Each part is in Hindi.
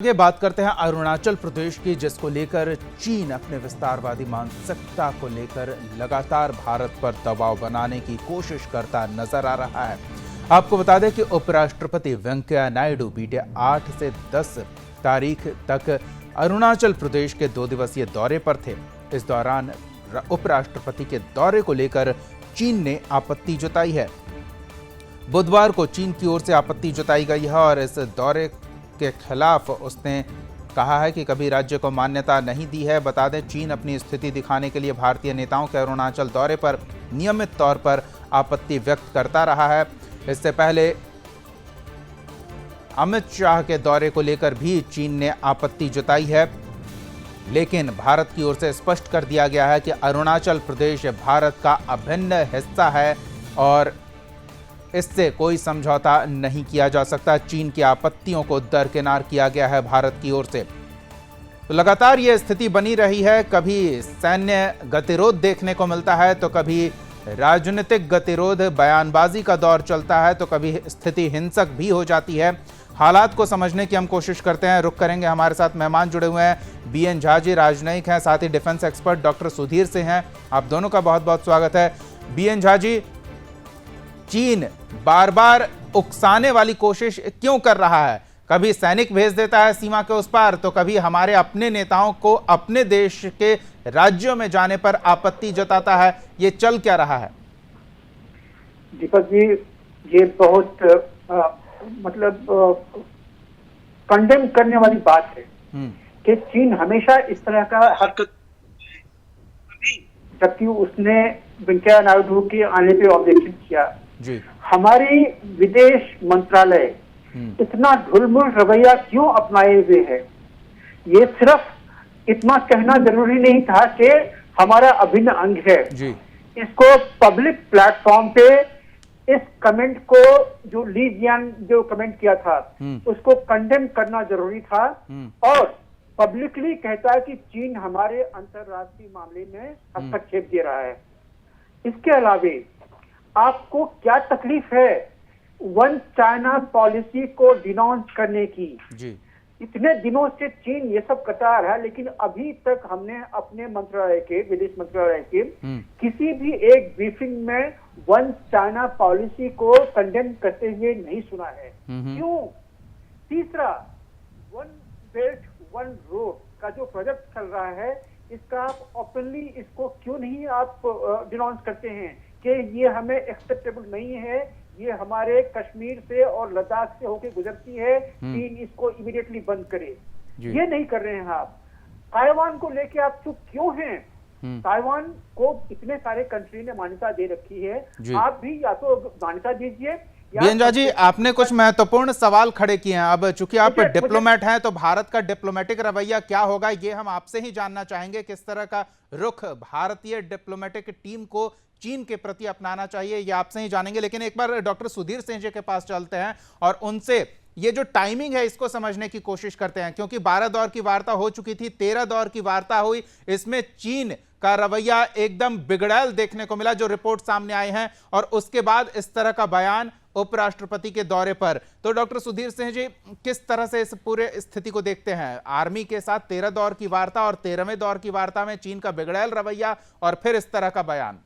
आगे बात करते हैं अरुणाचल प्रदेश की, जिसको लेकर चीन अपने विस्तारवादी मानसिकता को लेकर लगातार भारत पर दबाव बनाने की कोशिश करता नजर आ रहा है। आपको बता दें कि उपराष्ट्रपति वेंकैया नायडू बीते 8 से 10 तारीख तक अरुणाचल प्रदेश के 2 दिवसीय दौरे पर थे। इस दौरान उपराष्ट्रपति के दौरे को लेकर चीन ने आपत्ति जताई है। बुधवार को चीन की ओर से आपत्ति जताई गई है और इस दौरे के खिलाफ उसने कहा है कि कभी राज्य को मान्यता नहीं दी है। बता दें, चीन अपनी स्थिति दिखाने के लिए भारतीय नेताओं के अरुणाचल दौरे पर नियमित तौर पर आपत्ति व्यक्त करता रहा है। इससे पहले अमित शाह के दौरे को लेकर भी चीन ने आपत्ति जताई है, लेकिन भारत की ओर से स्पष्ट कर दिया गया है कि अरुणाचल प्रदेश भारत का अभिन्न हिस्सा है और इससे कोई समझौता नहीं किया जा सकता। चीन की आपत्तियों को दरकिनार किया गया है भारत की ओर से। तो लगातार यह स्थिति बनी रही है। कभी सैन्य गतिरोध देखने को मिलता है, तो कभी राजनीतिक गतिरोध, बयानबाजी का दौर चलता है, तो कभी स्थिति हिंसक भी हो जाती है। हालात को समझने की हम कोशिश करते हैं। रुक करेंगे, हमारे साथ मेहमान जुड़े हुए हैं। बीएन झा जी राजनयिक हैं, साथ ही defence expert doctor Sudhir Singh हैं। आप दोनों का बहुत बहुत स्वागत है। बीएन झा जी, चीन बार बार उकसाने वाली कोशिश क्यों कर रहा है? कभी सैनिक भेज देता है सीमा के उस पार, तो कभी हमारे अपने नेताओं को अपने देश के राज्यों में जाने पर आपत्ति जताता है। ये चल क्या रहा है? दीपक जी, ये बहुत कंडेम करने वाली बात है कि चीन हमेशा इस तरह का हरकत, जबकि उसने वेंकैया नायडू के आने पे ऑब्जेक्शन किया जी। हमारी विदेश मंत्रालय इतना ढुलमुल रवैया क्यों अपनाए हुए है? ये सिर्फ इतना कहना जरूरी नहीं था कि हमारा अभिन्न अंग है जी। इसको पब्लिक प्लेटफॉर्म पे इस कमेंट को, जो ली जियान जो कमेंट किया था, उसको कंडेम करना जरूरी था और पब्लिकली कहता है कि चीन हमारे अंतरराष्ट्रीय मामले में हस्तक्षेप दे रहा है। इसके अलावे आपको क्या तकलीफ है वन चाइना पॉलिसी को डिनाउंस करने की? जी। इतने दिनों से चीन ये सब करता रहा है, लेकिन अभी तक हमने अपने मंत्रालय के, विदेश मंत्रालय के किसी भी एक ब्रीफिंग में वन चाइना पॉलिसी को कंडेम करते हुए नहीं सुना है। क्यों? तीसरा, वन बेल्ट वन रोड का जो प्रोजेक्ट चल रहा है, इसका आप ओपनली इसको क्यों नहीं आप डिनाउंस करते हैं कि ये हमें एक्सेप्टेबल नहीं है, ये हमारे कश्मीर से और लद्दाख से होकर गुजरती है, चीन इसको इमीडिएटली बंद करे। ये नहीं कर रहे हैं आप। ताइवान को लेके आप चुप क्यों हैं? ताइवान को इतने सारे कंट्री ने मान्यता दे रखी है, आप भी या तो मान्यता दीजिए। बीएन झा जी, आपने कुछ महत्वपूर्ण सवाल खड़े किए हैं। अब चूंकि आप डिप्लोमेट हैं, तो भारत का डिप्लोमेटिक रवैया क्या होगा, ये हम आपसे ही जानना चाहेंगे। किस तरह का रुख भारतीय डिप्लोमेटिक टीम को चीन के प्रति अपनाना चाहिए, ये आपसे ही जानेंगे। लेकिन एक बार डॉक्टर सुधीर सिंह जी के पास चलते हैं और उनसे ये जो टाइमिंग है इसको समझने की कोशिश करते हैं, क्योंकि 12 दौर की वार्ता हो चुकी थी, 13 दौर की वार्ता हुई। इसमें चीन का रवैया एकदम बिगड़ैल देखने को मिला, जो रिपोर्ट सामने आए हैं, और उसके बाद इस तरह का बयान उपराष्ट्रपति के दौरे पर। तो डॉक्टर सुधीर सिंह जी, किस तरह से इस पूरे स्थिति को देखते हैं? आर्मी के साथ 13 दौर की वार्ता और 13वें दौर की वार्ता में चीन का बिगड़ैल रवैया और फिर इस तरह का बयान।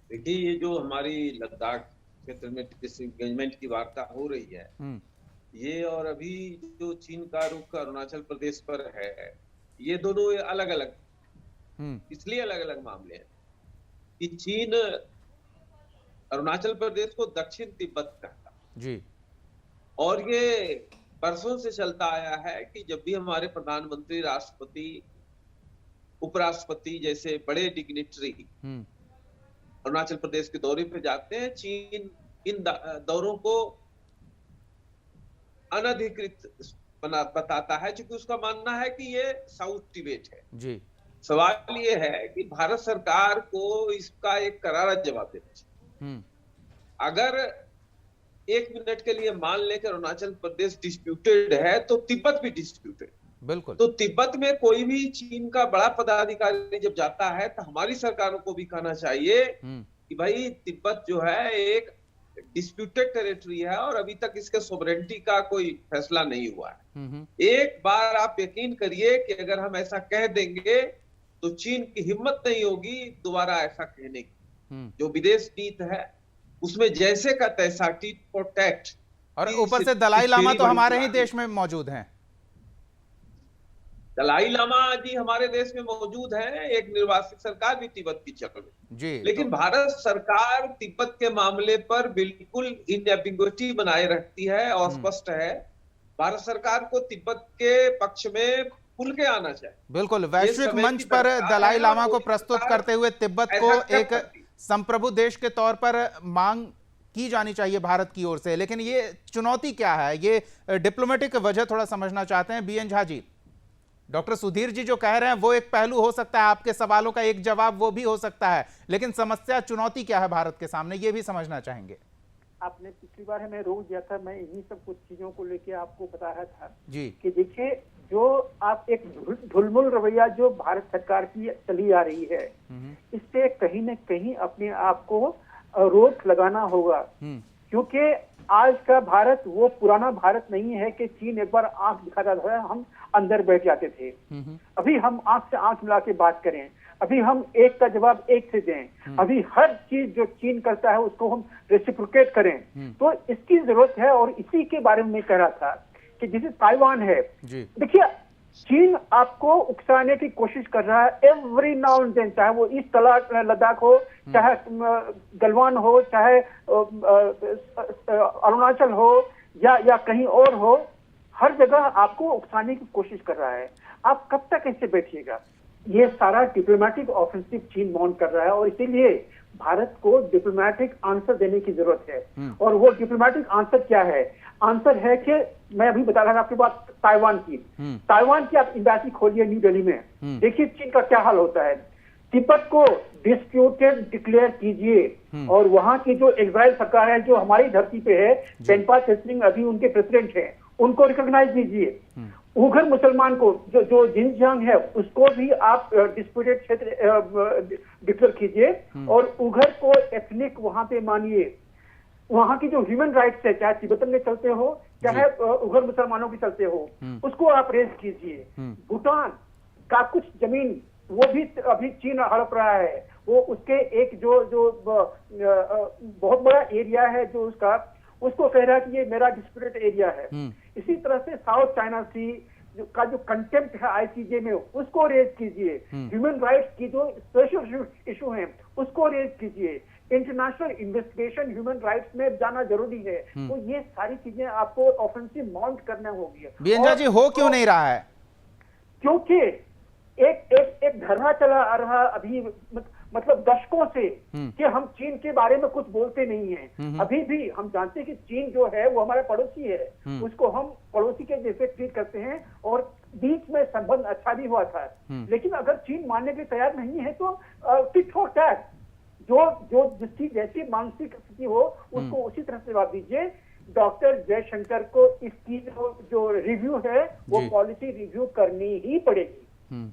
देखिए, ये जो हमारी लद्दाख क्षेत्र में डिसएंगेजमेंट की वार्ता हो रही है, ये और अभी जो चीन का रुख अरुणाचल प्रदेश पर है, ये दोनों अलग अलग, इसलिए अलग अलग मामले हैं कि चीन अरुणाचल प्रदेश को दक्षिण तिब्बत कहता जी, और ये बरसों से चलता आया है कि जब भी हमारे प्रधानमंत्री, राष्ट्रपति, उपराष्ट्रपति जैसे बड़े डिग्निटरी अरुणाचल प्रदेश के दौरे पे जाते हैं, चीन इन दौरों को अनधिकृत बताता है, क्योंकि उसका मानना है कि ये साउथ तिब्बत है जी। सवाल ये है कि भारत सरकार को इसका एक करारा जवाब देना चाहिए। अगर 1 मिनट के लिए मान ले कि अरुणाचल प्रदेश डिस्प्यूटेड है, तो तिब्बत भी डिस्प्यूटेड। बिल्कुल। तो तिब्बत में कोई भी चीन का बड़ा पदाधिकारी जब जाता है, तो हमारी सरकारों को भी कहना चाहिए कि भाई तिब्बत जो है एक डिस्प्यूटेड टेरिटरी है और अभी तक इसके सोवरेनिटी का कोई फैसला नहीं हुआ है। एक बार आप यकीन करिए कि अगर हम ऐसा कह देंगे तो चीन की हिम्मत नहीं होगी दोबारा ऐसा कहने की। जो विदेश नीति है उसमें जैसे का तैसा टीट फॉर टैट, और ऊपर से दलाई लामा तो हमारे ही देश में मौजूद हैं। दलाई लामा जी हमारे देश में मौजूद हैं, एक निर्वासित सरकार भी तिब्बत की चल रही जी। लेकिन भारत सरकार तिब्बत के मामले पर बिल्कुल इनएम्बिग्युइटी बनाए रखती है और स्पष्ट है। भारत सरकार को तिब्बत के पक्ष में खुल के आना चाहिए। बिल्कुल, वैश्विक मंच पर दलाई लामा को प्रस्तुत करते हुए तिब्बत को एक संप्रभु देश के तौर पर मांग की जानी चाहिए भारत की ओर से। लेकिन ये चुनौती क्या है, ये डिप्लोमेटिक वजह थोड़ा समझना चाहते हैं बीएन झा जी। डॉक्टर सुधीर जी जो कह रहे हैं वो एक पहलू हो सकता है, आपके सवालों का एक जवाब वो भी हो सकता है, लेकिन समस्या चुनौती क्या है भारत के सामने, ये भी समझना चाहेंगे। आपने पिछली बार हमें रोक दिया था, मैं इन्हीं सब कुछ चीजों को लेके आपको बता रहा था जी कि देखिए, जो आप एक ढुलमुल रवैया जो भारत सरकार की चली आ रही है, इससे कहीं न कहीं अपने आप को रोक लगाना होगा। क्योंकि आज का भारत वो पुराना भारत नहीं है कि चीन एक बार आंख दिखाता था, हम अंदर बैठ जाते थे। अभी हम आंख से आंख मिला के बात करें, अभी हम एक का जवाब एक से दें, अभी हर चीज जो चीन करता है उसको हम रेसिप्रोकेट करें। तो इसकी जरूरत है और इसी के बारे में मैं कह रहा था कि जैसे ताइवान है, देखिए चीन आपको उकसाने की कोशिश कर रहा है एवरी नाउ एंड देन, चाहे वो ईस्ट लद्दाख हो, चाहे गलवान हो, चाहे अरुणाचल हो या कहीं और हो, हर जगह आपको उकसाने की कोशिश कर रहा है। आप कब तक ऐसे बैठिएगा? ये सारा डिप्लोमेटिक ऑफेंसिव चीन माउंट कर रहा है और इसीलिए भारत को डिप्लोमेटिक आंसर देने की जरूरत है। और वो डिप्लोमेटिक आंसर क्या है? आंसर है कि मैं अभी बता रहा था आपकी बात ताइवान की आप एम्बेसी खोलिए न्यू दिल्ली में, देखिए चीन का क्या हाल होता है। तिब्बत को डिस्प्यूटेड डिक्लेयर कीजिए और वहां की जो इजराइल सरकार है जो हमारी धरती पे है, बेनपा त्सेरिंग अभी उनके प्रेसिडेंट हैं, उनको रिकॉग्नाइज कीजिए। उइगर मुसलमान को जो जिनजियांग है उसको भी आप डिस्प्यूटेड क्षेत्र डिक्लेयर कीजिए और उइगर को एथनिक वहां पे मानिए। वहां की जो ह्यूमन राइट्स है, चाहे तिब्बतन में चलते हो चाहे उइगर मुसलमानों के चलते हो, उसको आप रेज कीजिए। भूटान का कुछ जमीन वो भी अभी चीन हड़प रहा है, वो उसके एक जो बहुत बड़ा एरिया है जो उसको कह रहा है कि ये मेरा डिस्प्यूटेड एरिया है। इसी तरह से साउथ चाइना सी का जो कंटेम्प्ट है आईसीजे में, उसको रेज कीजिए। ह्यूमन राइट्स की जो स्पेशल इशू है उसको रेज कीजिए। इंटरनेशनल इन्वेस्टिगेशन ह्यूमन राइट्स में जाना जरूरी है। तो ये सारी चीजें आपको ऑफेंसिव माउंट करना होगी। बीएन झा जी, हो क्यों नहीं रहा है? क्योंकि एक धरना चला आ रहा अभी मतलब दशकों से कि हम चीन के बारे में कुछ बोलते नहीं हैं। अभी भी हम जानते हैं कि चीन जो है वो हमारा पड़ोसी है, उसको हम पड़ोसी के जैसे ट्रीट करते हैं और बीच में संबंध अच्छा भी हुआ था। लेकिन अगर चीन मानने के लिए तैयार नहीं है तो टिट फॉर टैट, जो जिसकी जैसी मानसिक स्थिति हो उसको उसी तरह से जवाब दीजिए। डॉक्टर जयशंकर को इसकी जो रिव्यू है वो पॉलिसी रिव्यू करनी ही पड़ेगी।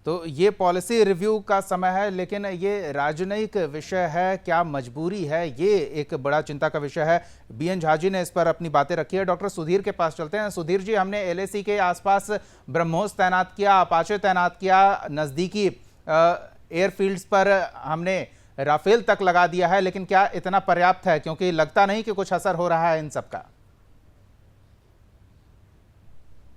तो ये पॉलिसी रिव्यू का समय है, लेकिन ये राजनयिक विषय है, क्या मजबूरी है, ये एक बड़ा चिंता का विषय है। बीएन झा जी ने इस पर अपनी बातें रखी है। डॉक्टर सुधीर के पास चलते हैं। सुधीर जी, हमने एलएसी के आसपास ब्रह्मोस तैनात किया, अपाचे तैनात किया, नजदीकी एयरफील्ड्स पर हमने राफेल तक लगा दिया है, लेकिन क्या इतना पर्याप्त है? क्योंकि लगता नहीं कि कुछ असर हो रहा है इन सब का।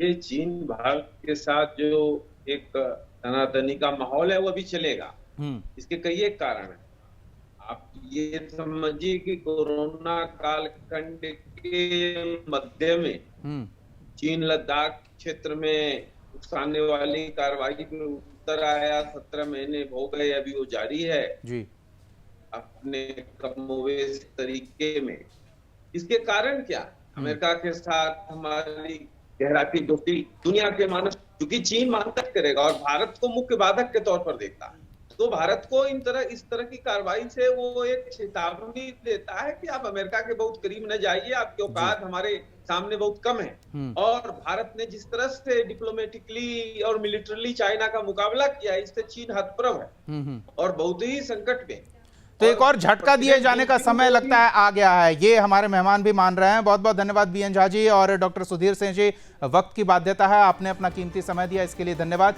ये चीन भारत के साथ जो एक तनातनी का माहौल है वो अभी चलेगा। इसके कई एक कारण है। आप ये समझिए कि कोरोना कालखंड के मध्य में चीन लद्दाख क्षेत्र में उकसाने वाली कार्रवाई में उतर आया। 17 महीने हो गए, अभी वो जारी है जी अपने कमोवेश तरीके में। इसके कारण क्या? अमेरिका के साथ हमारी गहराती दोस्ती दुनिया के मानस, क्योंकि चीन मानता करेगा और भारत को मुख्य बाधक के तौर पर देखता है, तो भारत को इस तरह की कार्रवाई से वो एक चेतावनी देता है कि आप अमेरिका के बहुत करीब न जाइए, आपकी औकात हमारे सामने बहुत कम है। और भारत ने जिस तरह से डिप्लोमेटिकली और मिलिटरली चाइना का मुकाबला किया, इससे चीन हतप्रभ है और बहुत ही संकट में। तो एक और झटका दिए जाने का समय लगता है आ गया है, ये हमारे मेहमान भी मान रहे हैं। बहुत बहुत धन्यवाद बीएन झा जी और डॉक्टर सुधीर सिंह जी। वक्त की बाध्यता है, आपने अपना कीमती समय दिया, इसके लिए धन्यवाद।